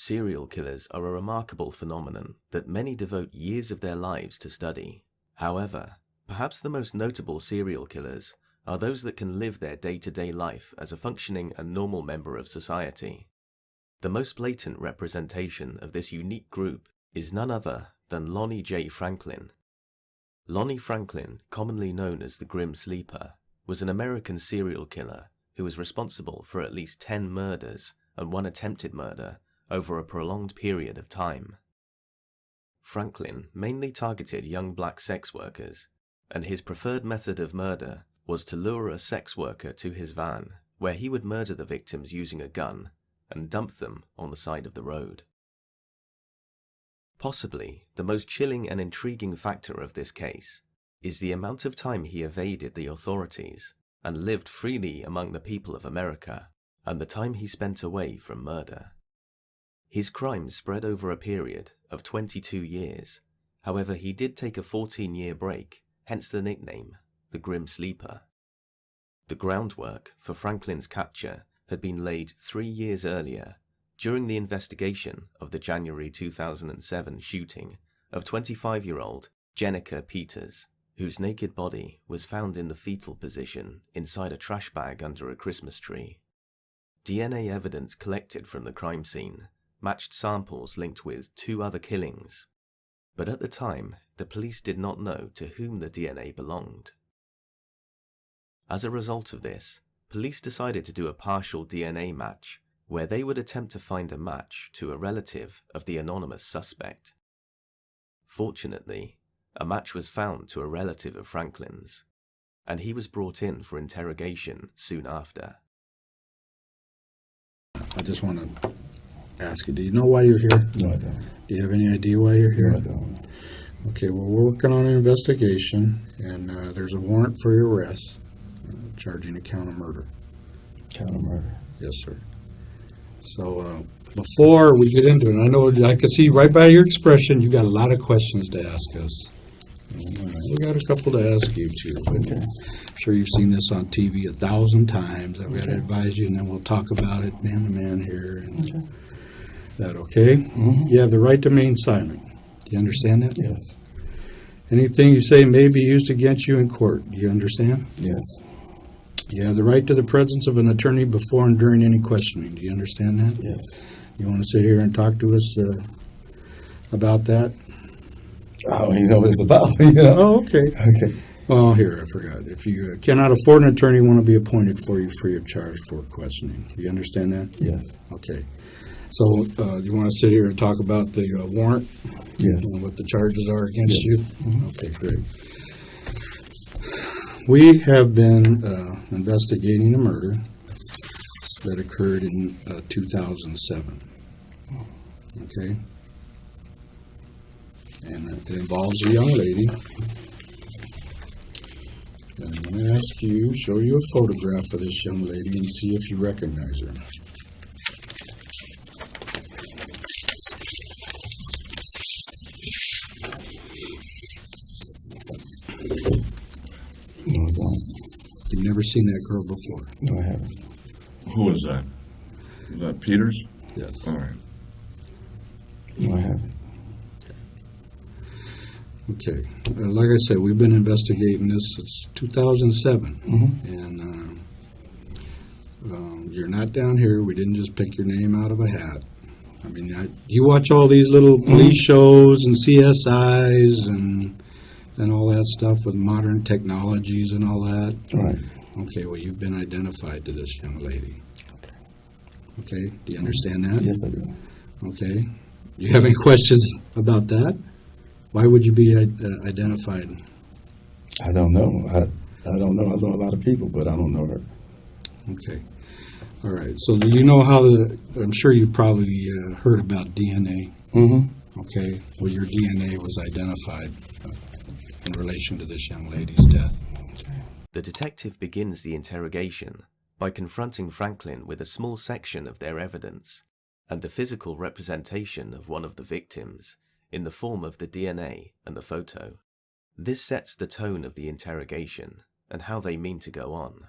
Serial killers are a remarkable phenomenon that many devote years of their lives to study. However, perhaps the most notable serial killers are those that can live their day-to-day life as a functioning and normal member of society. The most blatant representation of this unique group is none other than Lonnie J Franklin. Lonnie Franklin, commonly known as the Grim Sleeper, was an American serial killer who was responsible for at least 10 murders and 1 attempted murder over a prolonged period of time. Franklin mainly targeted young black sex workers, and his preferred method of murder was to lure a sex worker to his van, where he would murder the victims using a gun and dump them on the side of the road. Possibly the most chilling and intriguing factor of this case is the amount of time he evaded the authorities and lived freely among the people of America, and the time he spent away from murder. His crimes spread over a period of 22 years. However, he did take a 14-year break, hence the nickname, the Grim Sleeper. The groundwork for Franklin's capture had been laid 3 years earlier, during the investigation of the January 2007 shooting of 25-year-old Jenica Peters, whose naked body was found in the fetal position inside a trash bag under a Christmas tree. DNA evidence collected from the crime scene matched samples linked with 2 other killings, but at the time, the police did not know to whom the DNA belonged. As a result of this, police decided to do a partial DNA match, where they would attempt to find a match to a relative of the anonymous suspect. Fortunately, a match was found to a relative of Franklin's, and he was brought in for interrogation soon after. I just want to ask you, do you know why you're here? No, I don't. Do you have any idea why you're here? No, I don't. Okay, well, we're working on an investigation, and there's a warrant for your arrest, charging a count of murder. Count of murder? Yes, sir. So, before we get into it, I know I can see right by your expression you got a lot of questions to ask us. We got a couple to ask you, too. Okay. I'm sure you've seen this on TV 1,000 times. I've got to advise you, and then we'll talk about it man to man here. And Okay. that okay? Mm-hmm. You have the right to remain silent. Do you understand that? Yes. Anything you say may be used against you in court. Do you understand? Yes. You have the right to the presence of an attorney before and during any questioning. Do you understand that? Yes. You want to sit here and talk to us about that? I don't even know what it's about. You know? Oh, okay. Okay. Well, here, I forgot. If you cannot afford an attorney, want to be appointed for you free of charge for questioning. Do you understand that? Yes. Okay. So, you want to sit here and talk about the warrant? Yes. And what the charges are against Yes. you? Mm-hmm. Okay, great. We have been investigating a murder that occurred in 2007. Okay? And it involves a young lady. And I'm going to ask you, show you a photograph of this young lady and see if you recognize her. No, I don't. You've never seen that girl before? No, I haven't. Who is that? Is that Peters? Yes. All right. No, I haven't. Okay. Like I said, we've been investigating this since 2007. Mm-hmm. And you're not down here. We didn't just pick your name out of a hat. I mean, you watch all these little police shows and CSIs and all that stuff with modern technologies and all that. Right. Okay, well, you've been identified to this young lady. Okay, do you understand that? Yes, I do. Okay. Do you have any questions about that? Why would you be identified? I don't know. I don't know. I know a lot of people, but I don't know her. Okay. All right. So do you know how I'm sure you probably heard about DNA. Mm-hmm. Okay. Well, your DNA was identified in relation to this young lady's death. The detective begins the interrogation by confronting Franklin with a small section of their evidence and the physical representation of one of the victims in the form of the DNA and the photo. This sets the tone of the interrogation and how they mean to go on.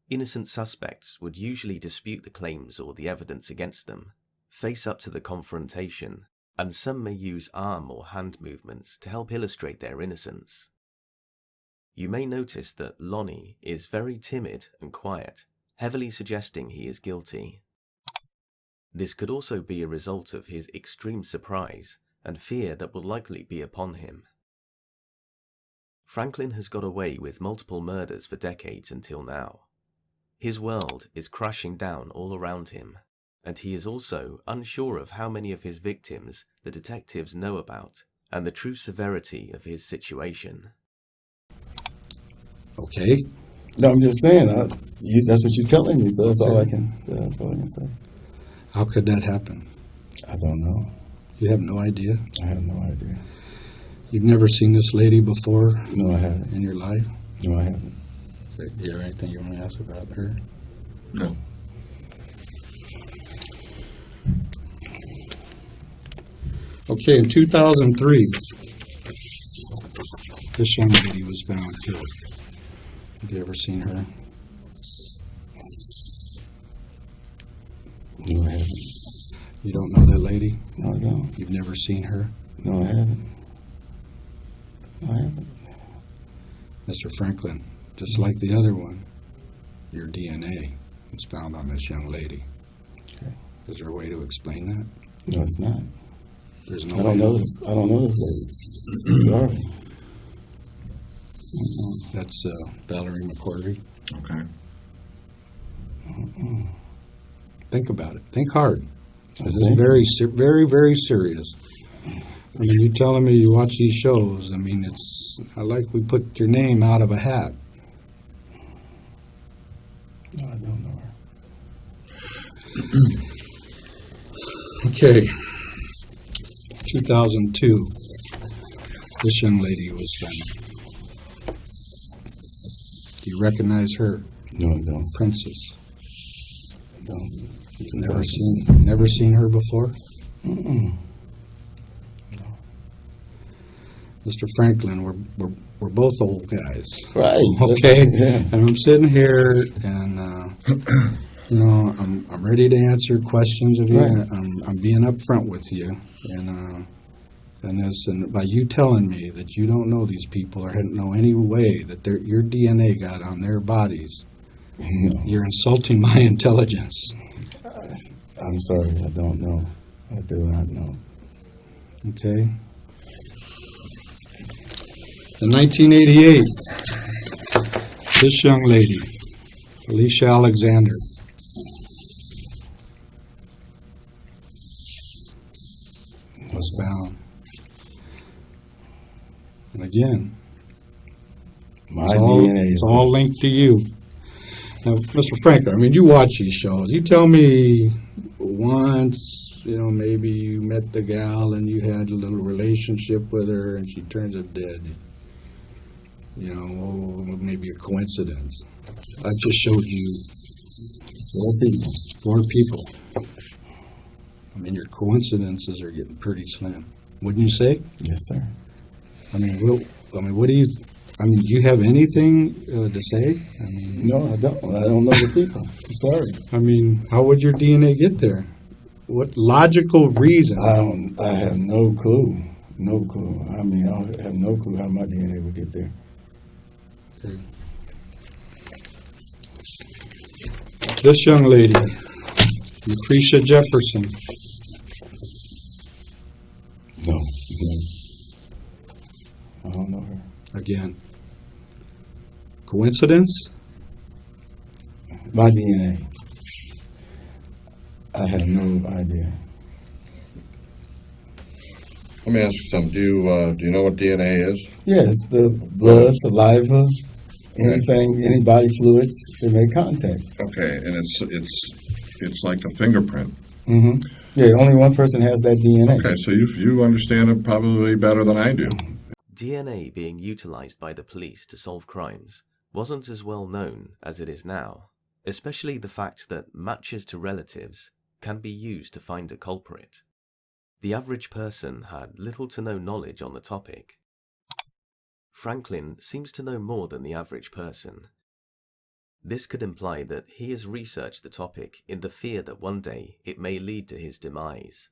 Innocent suspects would usually dispute the claims or the evidence against them, face up to the confrontation, and some may use arm or hand movements to help illustrate their innocence. You may notice that Lonnie is very timid and quiet, heavily suggesting he is guilty. This could also be a result of his extreme surprise and fear that will likely be upon him. Franklin has got away with multiple murders for decades until now. His world is crashing down all around him, and he is also unsure of how many of his victims the detectives know about and the true severity of his situation. Okay. No, I'm just saying, that's what you're telling me, so that's all I can say. How could that happen? I don't know. You have no idea? I have no idea. You've never seen this lady before? No, I haven't. In your life? No, I haven't. Do you have anything you want to ask about her? No. Okay, in 2003, this young lady was found killed. Have you ever seen her? No, I haven't. You don't know that lady? No, I don't. You've never seen her? No, I haven't. No, I haven't. Mr. Franklin, just like the other one, your DNA was found on this young lady. Okay. Is there a way to explain that? No, it's not. There's no I don't way. know this. I don't know this lady. Sorry. That's Valerie McCorvey. Okay. Think about it. Think hard. This is Okay. very, very serious. I mean, you're telling me you watch these shows. I mean, I like we put your name out of a hat. No, I don't know her. Okay. 2002. This young lady was found. Do you recognize her? No, I don't. Princess. I don't. You've never seen her before? Mm-mm. Mr. Franklin, we're both old guys. Right. Okay. Yeah. And I'm sitting here, and you know, I'm ready to answer questions of you. Right. I'm being upfront with you, and by you telling me that you don't know these people or don't know any way that your DNA got on their bodies, No. you're insulting my intelligence. I'm sorry. I don't know. I do not know. Okay. In 1988, this young lady, Alicia Alexander, was found. And again, My it's all, DNA is it's all linked to you. Now, Mr. Franklin, I mean, you watch these shows. You tell me once, you know, maybe you met the gal and you had a little relationship with her and she turns up dead. You know, maybe a coincidence. I just showed you 4 people. I mean, your coincidences are getting pretty slim. Wouldn't you say? Yes, sir. I mean, what do you? I mean, do you have anything to say? I mean, No, I don't. I don't know the people. I'm sorry. I mean, how would your DNA get there? What logical reason? I have no clue. No clue. I mean, I have no clue how my DNA would get there. Okay. This young lady, Lucretia Jefferson. No. I don't know her. Again. Coincidence? My DNA. I have no idea. Let me ask you something. Do you know what DNA is? Yes, the blood, saliva, anything, any body fluids that make contact. Okay, and it's like a fingerprint. Mm-hmm. Yeah, only one person has that DNA. Okay, so you understand it probably better than I do. DNA being utilized by the police to solve crimes wasn't as well known as it is now, especially the fact that matches to relatives can be used to find a culprit. The average person had little to no knowledge on the topic. Franklin seems to know more than the average person. This could imply that he has researched the topic in the fear that one day it may lead to his demise.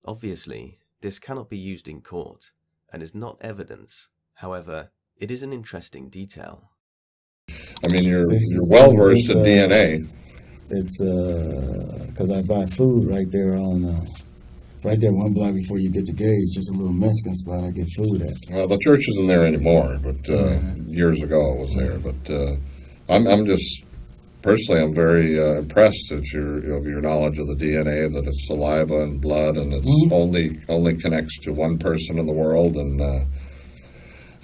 Obviously, this cannot be used in court and is not evidence. However, it is an interesting detail. I mean, you're well versed in DNA. It's because I buy food right there on right there 1 block before you get to Gage. Just a little Mexican spot I get food at. Well, the church isn't there anymore, but years ago it was there. But I'm just personally, I'm very impressed at your knowledge of the DNA, that it's saliva and blood, and it only connects to one person in the world. And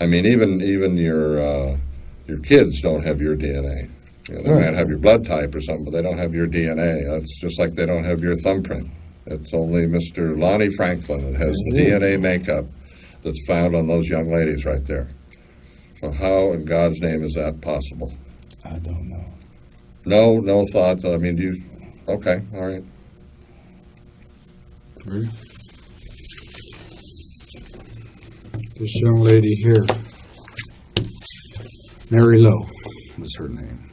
I mean, even your kids don't have your DNA. You know, they might have your blood type or something, but they don't have your DNA. That's just like they don't have your thumbprint. It's only Mr. Lonnie Franklin that has the DNA makeup that's found on those young ladies right there. So how in God's name is that possible? I don't know. No thoughts. I mean, do you? Okay, all right. Ready? This young lady here, Mary Lowe was her name.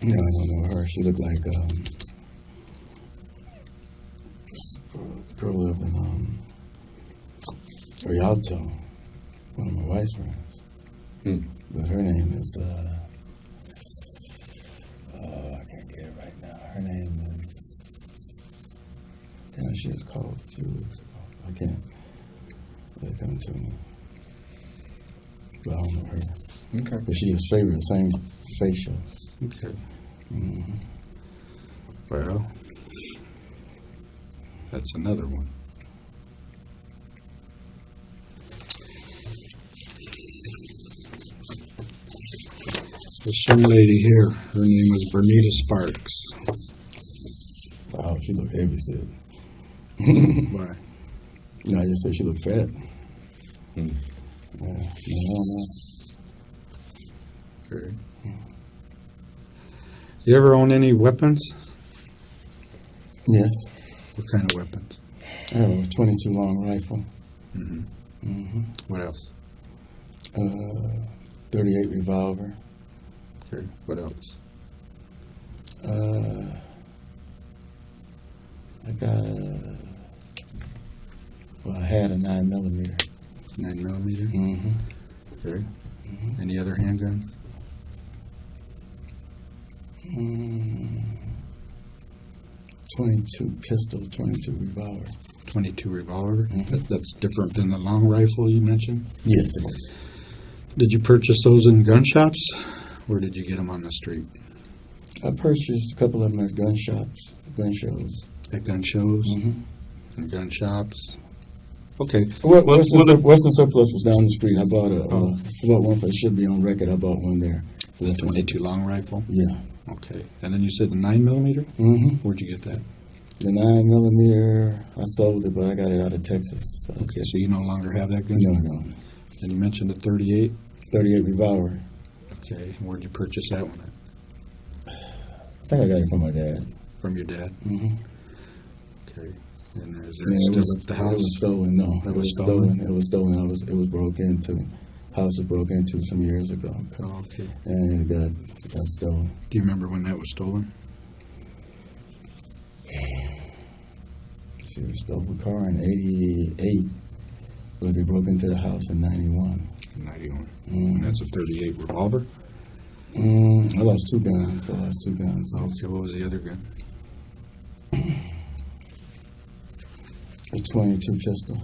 No, I don't know her. She looked like girl lived in Rialto, one of my wife's friends. But her name is I can't get it right now. Her name is she was called a few weeks ago. I can't. They're coming to me. But I don't know her. Okay. But she was favorite, same facials. Okay. Well, that's another one. This young lady here, her name was Bernita Sparks. Wow, she looked heavy set. Why? No, I just said she looked fat. Hmm. Yeah, no. Okay. You ever own any weapons? Yes. What kind of weapons? I have a 22 long rifle. What else? 38 revolver. Okay. What else? I had a 9mm. 9mm? Okay. Any other handgun? 22 pistol, 22 revolver. 22 revolver? That's different than the long rifle you mentioned? Yes, it is. Did you purchase those in gun shops, or did you get them on the street? I purchased a couple of them at gun shops, gun shows. At gun shows? And gun shops? Okay. Western Surplus was down the street. I bought one for, it should be on record, I bought one there. The 22 long rifle? Yeah. Okay. And then you said the 9mm? Where'd you get that? The 9mm, I sold it, but I got it out of Texas. So. Okay, so you no longer have that gun? No. And you mentioned a 38? 38 revolver. Okay. Where'd you purchase that one at? I think I got it from my dad. From your dad? Okay. And is there Yeah, still at the house? It was stolen, no. It was stolen? It was stolen. It was broke into. House was broke into some years ago. Oh, okay. And it got stolen. Do you remember when that was stolen? She was stolen a car in '88, but they broke into the house in '91. 91. And that's a 38 revolver? I lost two guns. Okay, what was the other gun? A 22 pistol.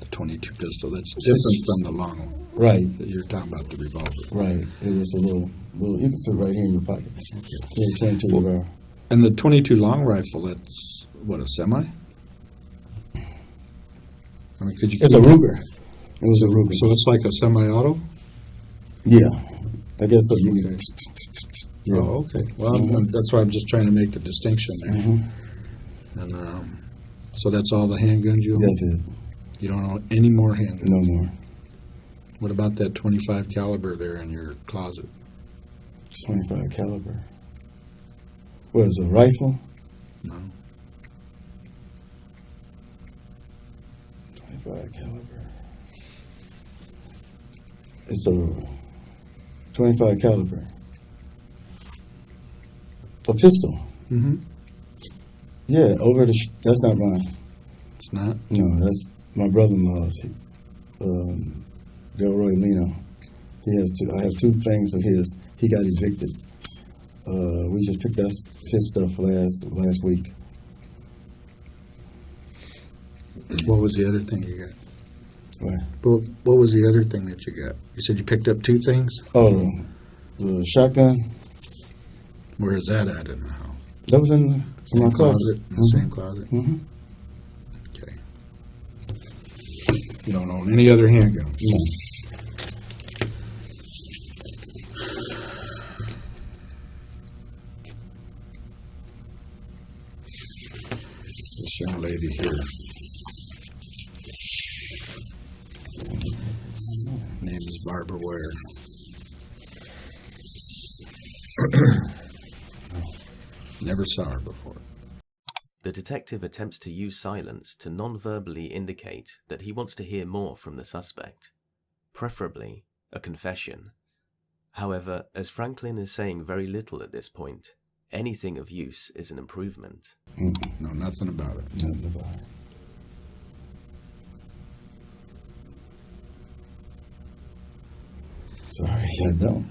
The 22 pistol. That's different from the long one. Right. You're talking about the revolver. Right. It was a little. You can fit it right here in your pocket. Yeah, 22 revolver. And the 22 long rifle, that's what, a semi? I mean, could you? It's a Ruger. It was a Ruger. So it's like a semi-auto? Yeah. I guess so. You can. Yeah. Oh, okay. Well, that's why I'm just trying to make the distinction there. And so that's all the handguns you own? That's it. You don't own any more handguns? No more. What about that 25 caliber there in your closet? 25 caliber. What is it, a rifle? No. 25 caliber. It's a 25 caliber. A pistol. Mm-hmm. Yeah, that's not mine. It's not? No, that's my brother-in-law's. Delroy Lino. He has two. I have 2 things of his. He got evicted. We just picked up his stuff last week. What was the other thing you got? What? What was the other thing that you got? You said you picked up 2 things? Oh, the shotgun. Where is that at in the house? That was in my closet. In the same closet? Mm-hmm. Okay. You don't own any other handgun? No. This young lady here. Name is Barbara Ware. Never saw her before. The detective attempts to use silence to non-verbally indicate that he wants to hear more from the suspect, preferably a confession. However, as Franklin is saying very little at this point, anything of use is an improvement. No, nothing about it. Nothing about it. Sorry, I don't.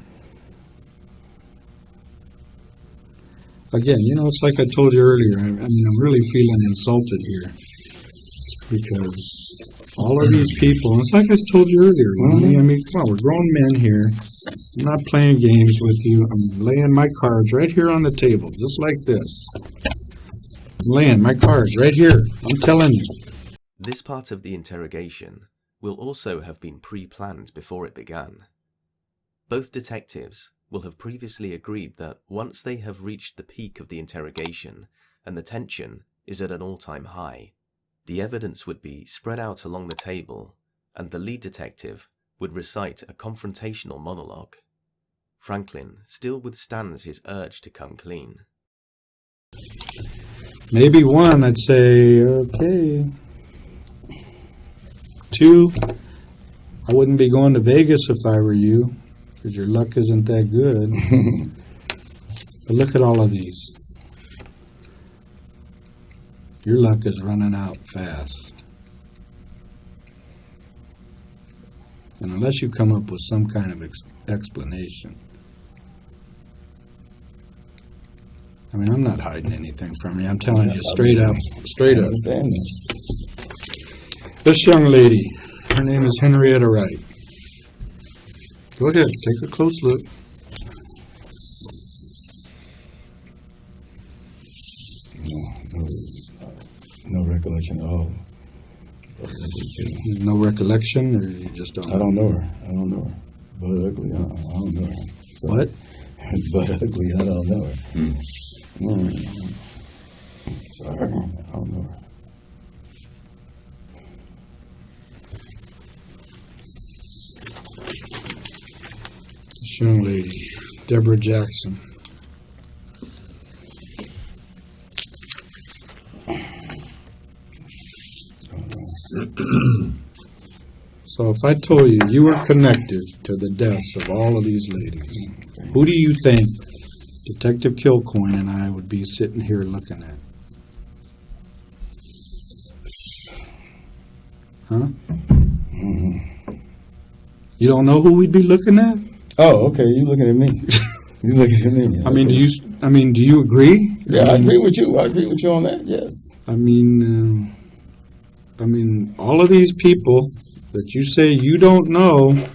Again, you know, it's like I told you earlier. I mean, I'm really feeling insulted here because all of these people, and it's like I told you earlier, Lonnie, I mean, come on, we're grown men here. I'm not playing games with you. I'm laying my cards right here on the table, just like this. I'm laying my cards right here. I'm telling you. This part of the interrogation will also have been pre-planned before it began. Both detectives will have previously agreed that once they have reached the peak of the interrogation and the tension is at an all-time high, the evidence would be spread out along the table and the lead detective would recite a confrontational monologue. Franklin still withstands his urge to come clean. Maybe 1, I'd say, okay. 2, I wouldn't be going to Vegas if I were you, because your luck isn't that good. But look at all of these. Your luck is running out fast. And unless you come up with some kind of explanation. I mean, I'm not hiding anything from you. I'm telling you straight up. Straight up. This young lady, her name is Henrietta Wright. Go ahead, take a close look. No recollection at all. No recollection, or you just don't? I don't know her. I don't know her. But ugly, I don't know her. So, what? But ugly, I don't know her. Sorry, I don't know her. This young lady, Deborah Jackson. So if I told you you were connected to the deaths of all of these ladies, who do you think Detective Kilcoyne and I would be sitting here looking at? Huh? You don't know who we'd be looking at? Oh, okay. You looking at me? You looking at me? I mean, do you agree? Yeah, I agree with you. I agree with you on that. Yes. I mean, all of these people that you say you don't know,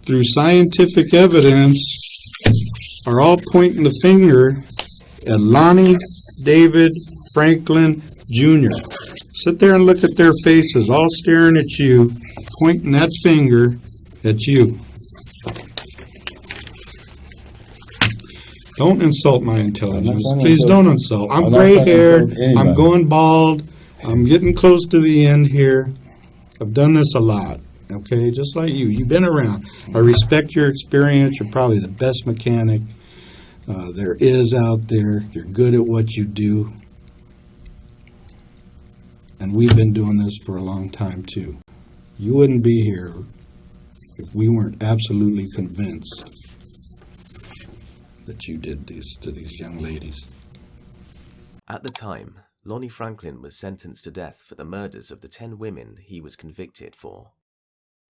through scientific evidence, are all pointing the finger at Lonnie David Franklin Jr. Sit there and look at their faces, all staring at you, pointing that finger at you. Don't insult my intelligence. Please don't insult. I'm gray-haired. I'm going bald. I'm getting close to the end here. I've done this a lot, okay? Just like you. You've been around. I respect your experience. You're probably the best mechanic there is out there. You're good at what you do. And we've been doing this for a long time, too. You wouldn't be here if we weren't absolutely convinced that you did this to these young ladies. At the time, Lonnie Franklin was sentenced to death for the murders of the 10 women he was convicted for.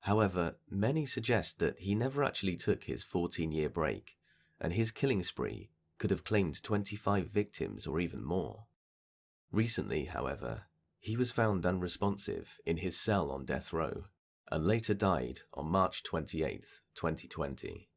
However, many suggest that he never actually took his 14-year break, and his killing spree could have claimed 25 victims or even more. Recently, however, he was found unresponsive in his cell on death row, and later died on March 28, 2020.